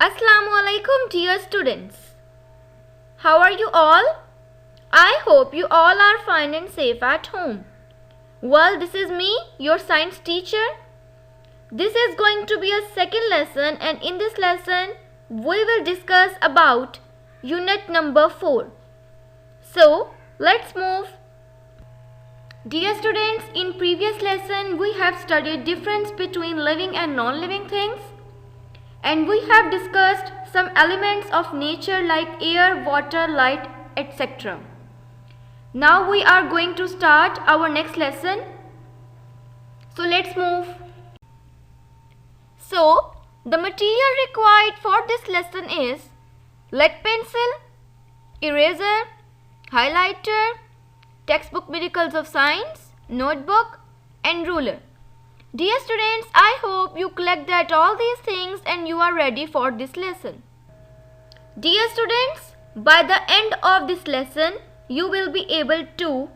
Assalamu alaikum dear students. How are you all? I hope you all are fine and safe at home. Well, this is me, your science teacher. This is going to be a second lesson, and in this lesson we will discuss about unit number 4. So, let's move. Dear students, in previous lesson we have studied difference between living and non-living things. And we have discussed some elements of nature like air, water, light, etc. Now we are going to start our next lesson. So let's move. So the material required for this lesson is lead pencil, eraser, highlighter, textbook Miracles of Science, notebook and ruler. Dear students, I hope you collected all these things and you are ready for this lesson. Dear students, by the end of this lesson, you will be able to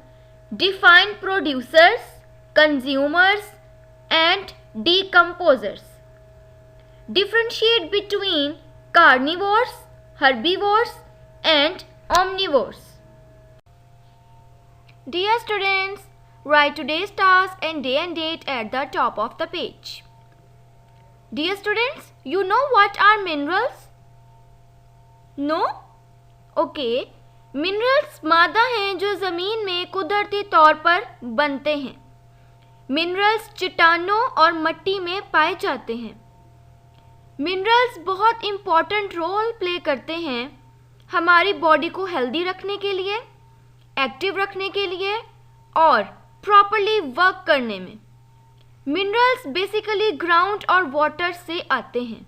define producers, consumers and decomposers. Differentiate between carnivores, herbivores and omnivores. Dear students, write today's task and day and date at the top of the page. Dear students, you know what are minerals? No? Okay. Minerals मादा हैं जो ज़मीन में कुदरती तौर पर बनते हैं. मिनरल्स चट्टानों और मिट्टी में पाए जाते हैं. मिनरल्स बहुत इम्पॉर्टेंट रोल प्ले करते हैं हमारी बॉडी को हेल्दी रखने के लिए, एक्टिव रखने के लिए और प्रॉपर्ली वर्क करने में. मिनरल्स बेसिकली ग्राउंड और वाटर से आते हैं.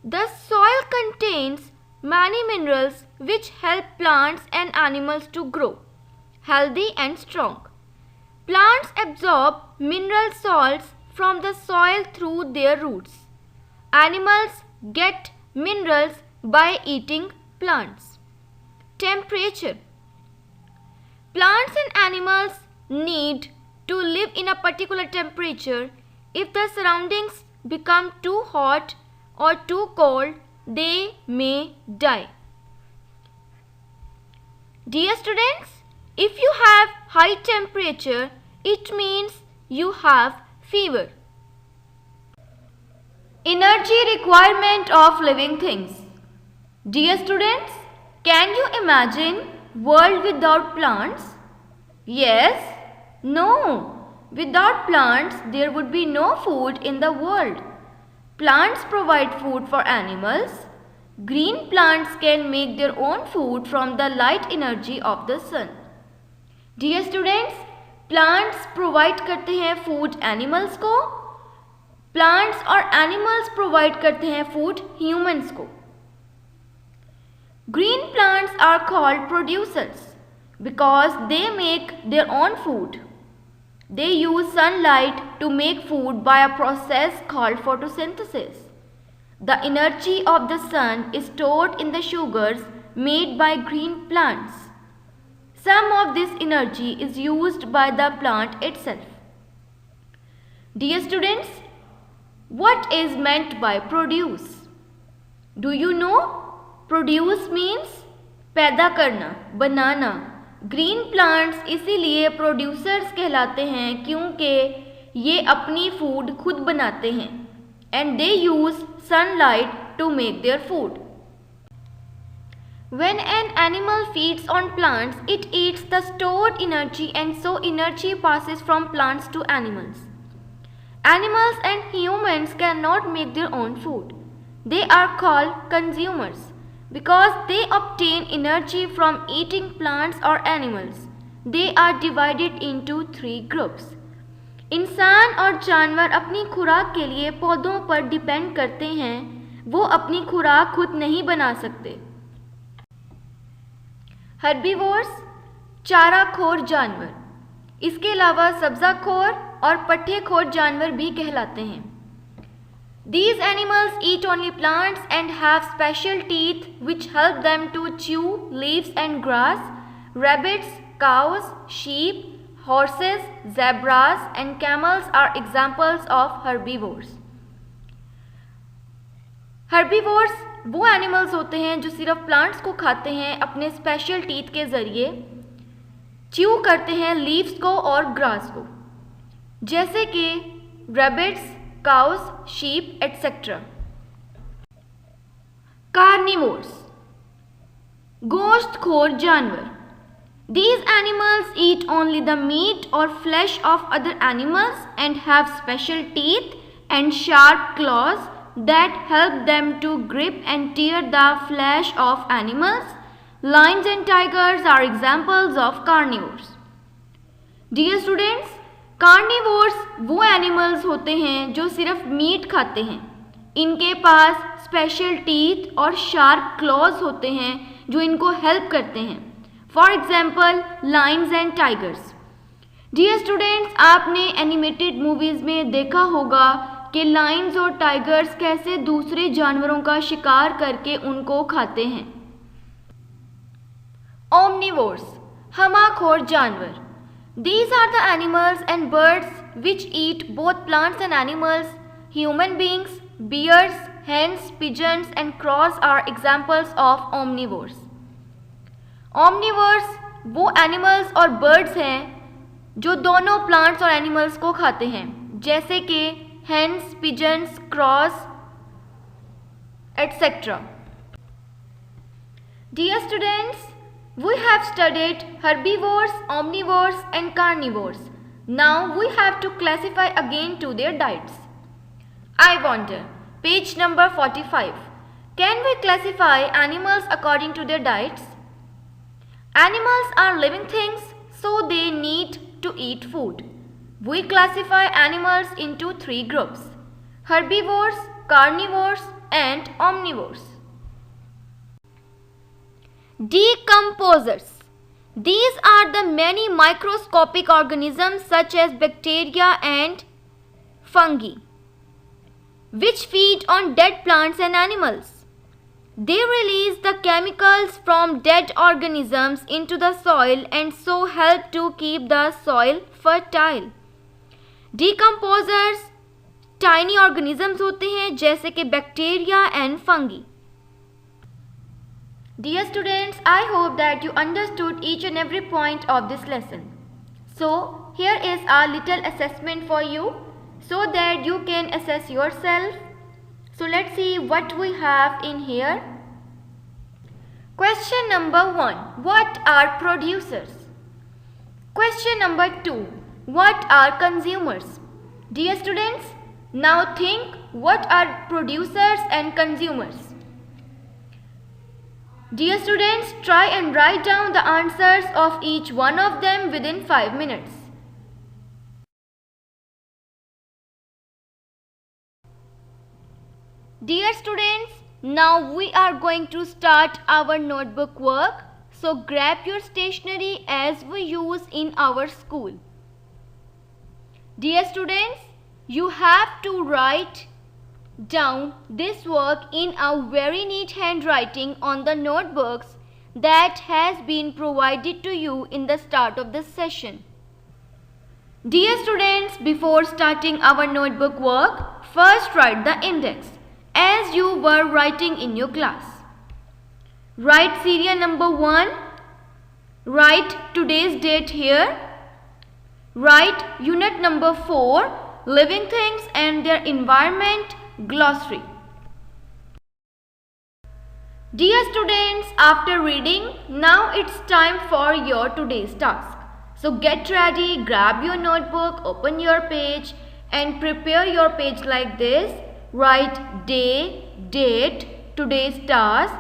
The soil contains many minerals which help plants and animals to grow healthy and strong. Plants absorb mineral salts from the soil through their roots. Animals get minerals by eating plants. Temperature. Plants and animals need to live in a particular temperature. If the surroundings become too hot or too cold, they may die. Dear students, if you have high temperature, it means you have fever. Energy requirement of living things. Dear students, can you imagine world without plants? Yes? No. Without plants, there would be no food in the world. Plants provide food for animals. Green plants can make their own food from the light energy of the sun. Dear students, plants provide करते हैं food animals को. Plants और animals provide करते हैं food humans को. Green plants are called producers because they make their own food. They use sunlight to make food by a process called photosynthesis. The energy of the sun is stored in the sugars made by green plants. Some of this energy is used by the plant itself. Dear students, what is meant by produce? Do you know? Produce means पैदा करना, बनाना. Green plants इसीलिए producers कहलाते हैं क्योंकि ये अपनी food खुद बनाते हैं. And they use sunlight to make their food. When an animal feeds on plants, it eats the stored energy and so energy passes from plants to animals. Animals and humans cannot make their own food. They are called consumers because they obtain energy from eating plants or animals. They are divided into 3 groups. इंसान और जानवर अपनी खुराक के लिए पौधों पर depend करते हैं. वो अपनी खुराक खुद नहीं बना सकते. हर्बीवोर्स चाराखोर जानवर. इसके अलावा सब्जाखोर और पत्तेखोर जानवर भी कहलाते हैं. These animals eat only plants and have special teeth which help them to chew leaves and grass. Rabbits, cows, sheep, horses, zebras and camels are examples of herbivores. Herbivores वो एनिमल्स होते हैं जो सिर्फ प्लांट्स को खाते हैं अपने special teeth के ज़रिए, च्यू करते हैं लीव्स को और ग्रास को, जैसे कि rabbits, cows, sheep etcetera. Carnivores, गोश्तखोर जानवर। These animals eat only the meat or flesh of other animals and have special teeth and sharp claws that help them to grip and tear the flesh of animals. Lions and tigers are examples of carnivores. Dear students, carnivores वो animals होते हैं जो सिर्फ meat खाते हैं। इनके पास special teeth और शार्प क्लॉज होते हैं जो इनको हेल्प करते हैं। For example lions and tigers. Dear students, आपने एनिमेटेड मूवीज़ में देखा होगा कि लायंस और टाइगर्स कैसे दूसरे जानवरों का शिकार करके उनको खाते हैं। ओमनिवोर्स, हमाखोर जानवर। These are the animals and birds which eat both plants and animals. Human beings, bears, hens, pigeons and crows are examples of omnivores. Omnivores वो एनिमल्स और बर्ड्स हैं जो दोनों प्लांट्स और एनिमल्स को खाते हैं, जैसे कि hens, pigeons, crows etcetera. Dear students, we have studied herbivores, omnivores and carnivores. Now we have to classify again to their diets. I wonder, page number 45. Can we classify animals according to their diets? Animals are living things, so they need to eat food. We classify animals into three groups: herbivores, carnivores and omnivores. Decomposers. These are the many microscopic organisms such as bacteria and fungi which feed on dead plants and animals. They release the chemicals from dead organisms into the soil and so help to keep the soil fertile. Decomposers tiny organisms होते हैं जैसे कि bacteria and fungi. Dear students, I hope that you understood each and every point of this lesson. So, here is our little assessment for you so that you can assess yourself. So, let's see what we have in here. Question number 1. What are producers? Question number 2. What are consumers? Dear students, now think what are producers and consumers. Dear students, try and write down the answers of each one of them within 5 minutes. Dear students, now we are going to start our notebook work. So grab your stationery as we use in our school. Dear students, you have to write down this work in a very neat handwriting on the notebooks that has been provided to you in the start of this session. Dear students, before starting our notebook work, first write the index as you were writing in your class. Write serial number 1, write today's date here, write unit number 4, living things and their environment, glossary. Dear students, after reading, now it's time for your today's task. So get ready, grab your notebook, open your page and prepare your page like this. Write day, date, today's task,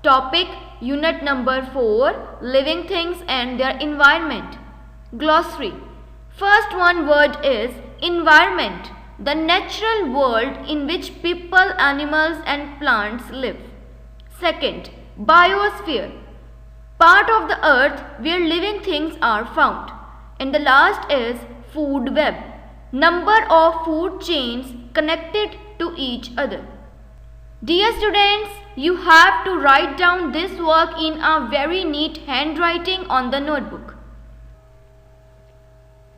topic, unit number 4, living things and their environment. Glossary. First one word is environment, the natural world in which people, animals and plants live. Second, biosphere, part of the earth where living things are found. And the last is food web, number of food chains connected to each other. Dear students, you have to write down this work in a very neat handwriting on the notebook.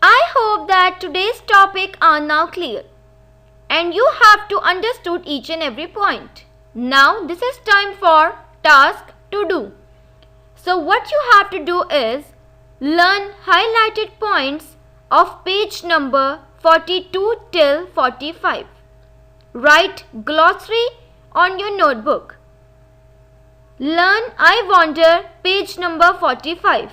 I hope that today's topic are now clear and you have to understood each and every point. Now this is time for task to do. So what you have to do is learn highlighted points of page number 42 till 45. Write glossary on your notebook. Learn I wonder page number 45.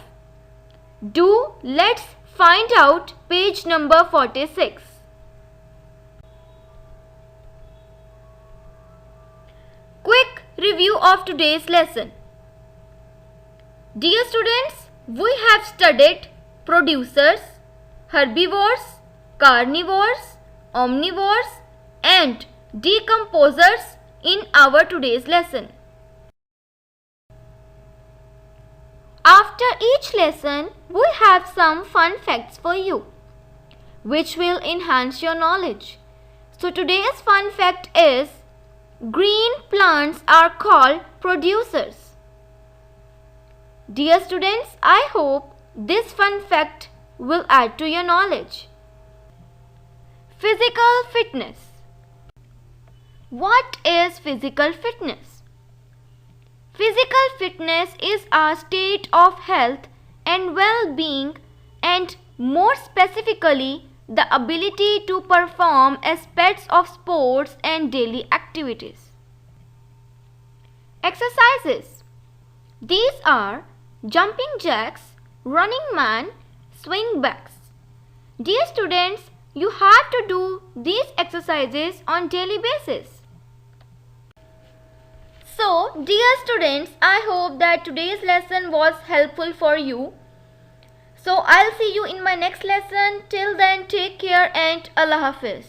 Do let's find out page number 46. Quick review of today's lesson. Dear students, we have studied producers, herbivores, carnivores, omnivores and decomposers in our today's lesson. After each lesson, we have some fun facts for you, which will enhance your knowledge. So today's fun fact is, green plants are called producers. Dear students, I hope this fun fact will add to your knowledge. Physical fitness. What is physical fitness? Physical fitness is a state of health and well-being, and more specifically the ability to perform aspects of sports and daily activities. Exercises. These are jumping jacks, running man, swing backs. Dear students, you have to do these exercises on daily basis. So, dear students, I hope that today's lesson was helpful for you. So, I'll see you in my next lesson. Till then, take care and Allah Hafiz.